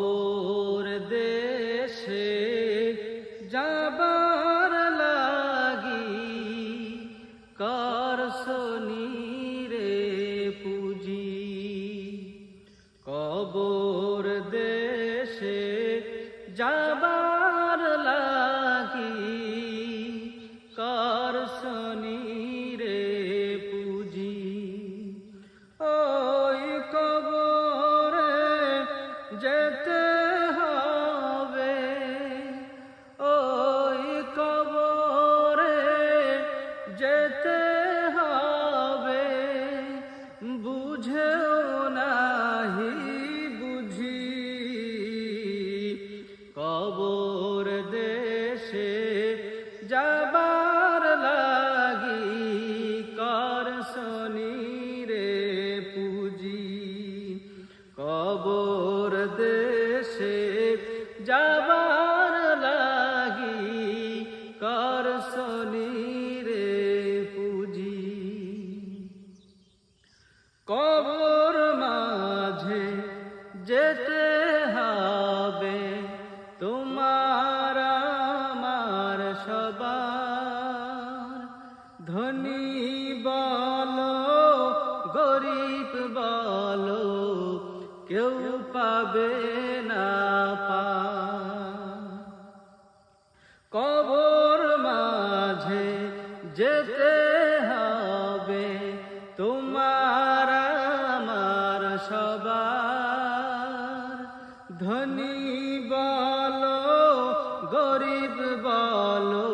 কবর দেশে যাবার লাগি করছনি রে পুঁজি। কবর দেশে যাবার লাগি করছনি রে পুঁজি। ওই কবরে যেতে হবে, ওই কবরে যেতে হবে, বুঝেও নাহি বুঝি। কবর দেশে যাবার লাগি করছনি রে পুঁজি। কবর দেশে যাবার লাগি করছনি রে পুঁজি। কবর মাঝে যেতে হবে তোমার আমার সবার। ধনী বলো গরিব বলো কেউ পাবে না পার। কবর মাঝে যেতে হবে তোমার আমার সবার। ধনী বলো গরিব বলো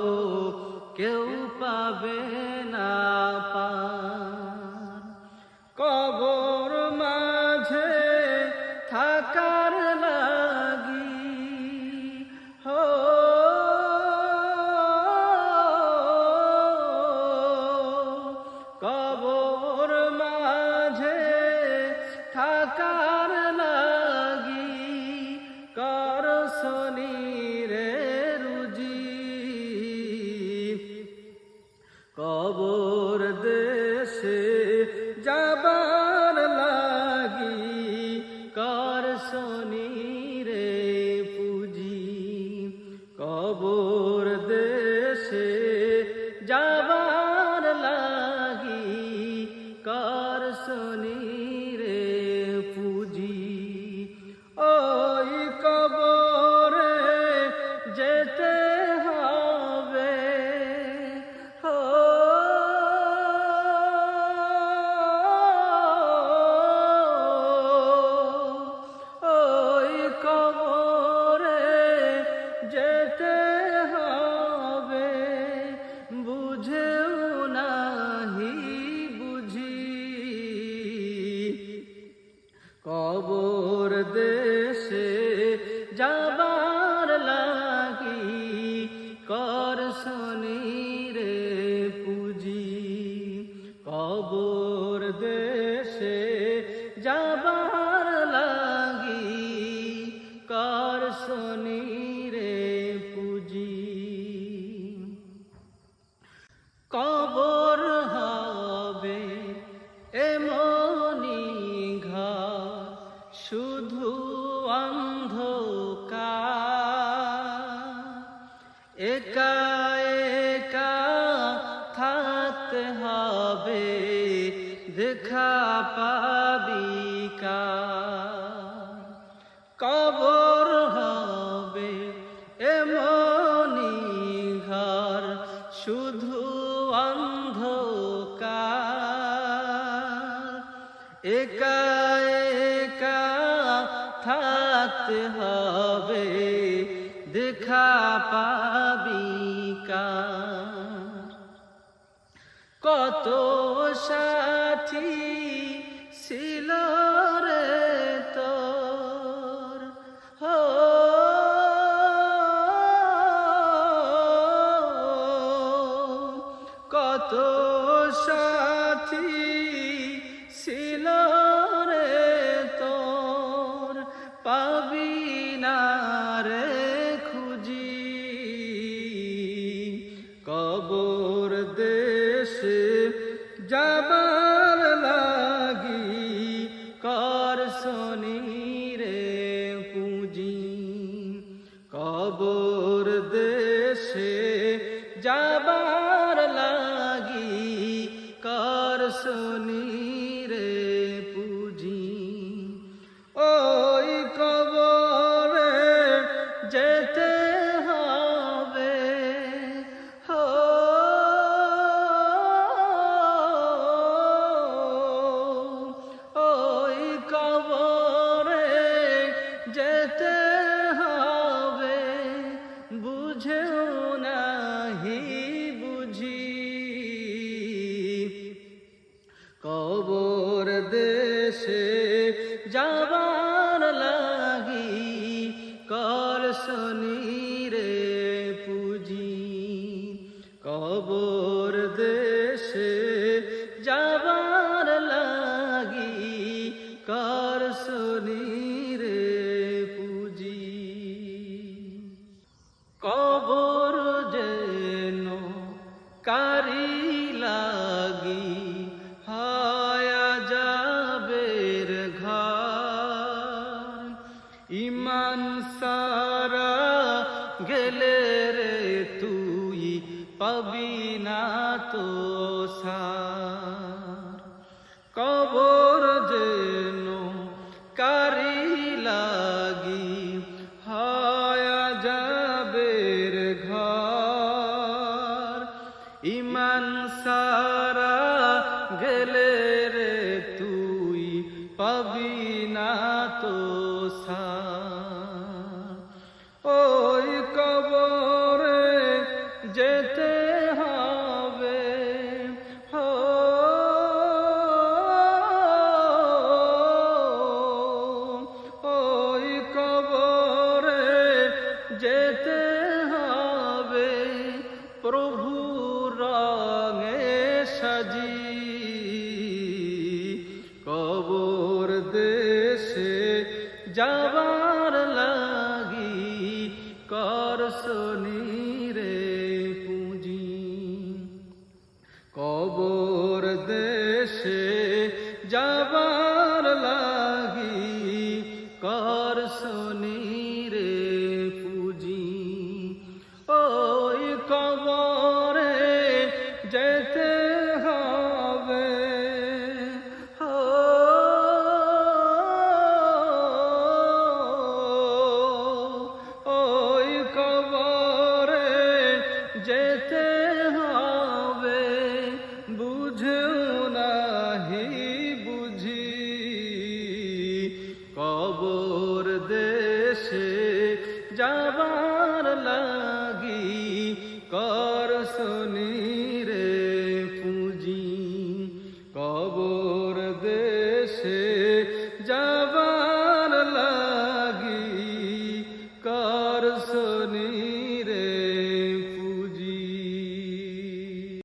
কেউ পাবে না পার। কবর মাঝে থাকার লাগি হো কবর মাঝে থাকার লাগি করছনি রে রুজি। কবর দেশে যাবার লাগি করছনি রে পুঁজি। কবর দেশে যাবার লাগি করছনি রে পুঁজি। ওই কবরে যেতে হবে, ওই কবরে যেতে হবে, বুঝেও নাহি বুঝি। কবর দেশে যাবার লাগি করছনি রে পুঁজি। কবর দেশে যাবার লাগি করছনি রে পুঁজি। কবর হবে এমনি ঘর শুধু অন্ধকার। একা একা থাকতে হবে দেখা পাবি কার। কবর হবে এমনি ঘর শুধু অন্ধকার। একা একা থাকতে হবে দেখা পাবি কার। কত সাথী ছিল রে তোর হো, কত সাথী ছিল রে তোর পাবি না রে খুঁজি। কবর দেশে যাবার ইমান সারা গেলে রে তুই পাবি না তো সার। কবর যেন কারি লাগি হায়া যাবের ঘর। ইমান সারা গেলে রে তুই পাবি না তো সার। ওই কবরে যেতে হবে, ওই কবরে যেতে হবে প্রভু রঙে সাজি। কবর দেশে যাবার লাগি করসনি রে পুঁজি। কবর দেশে যাবার লাগি করসনি রে পুঁজি। ওই কবরে যেতে হবে, ওই কবরে যেতে হবে। বুঝেও নাহি বুঝি কবর দেশে যাবার লাগি করসনি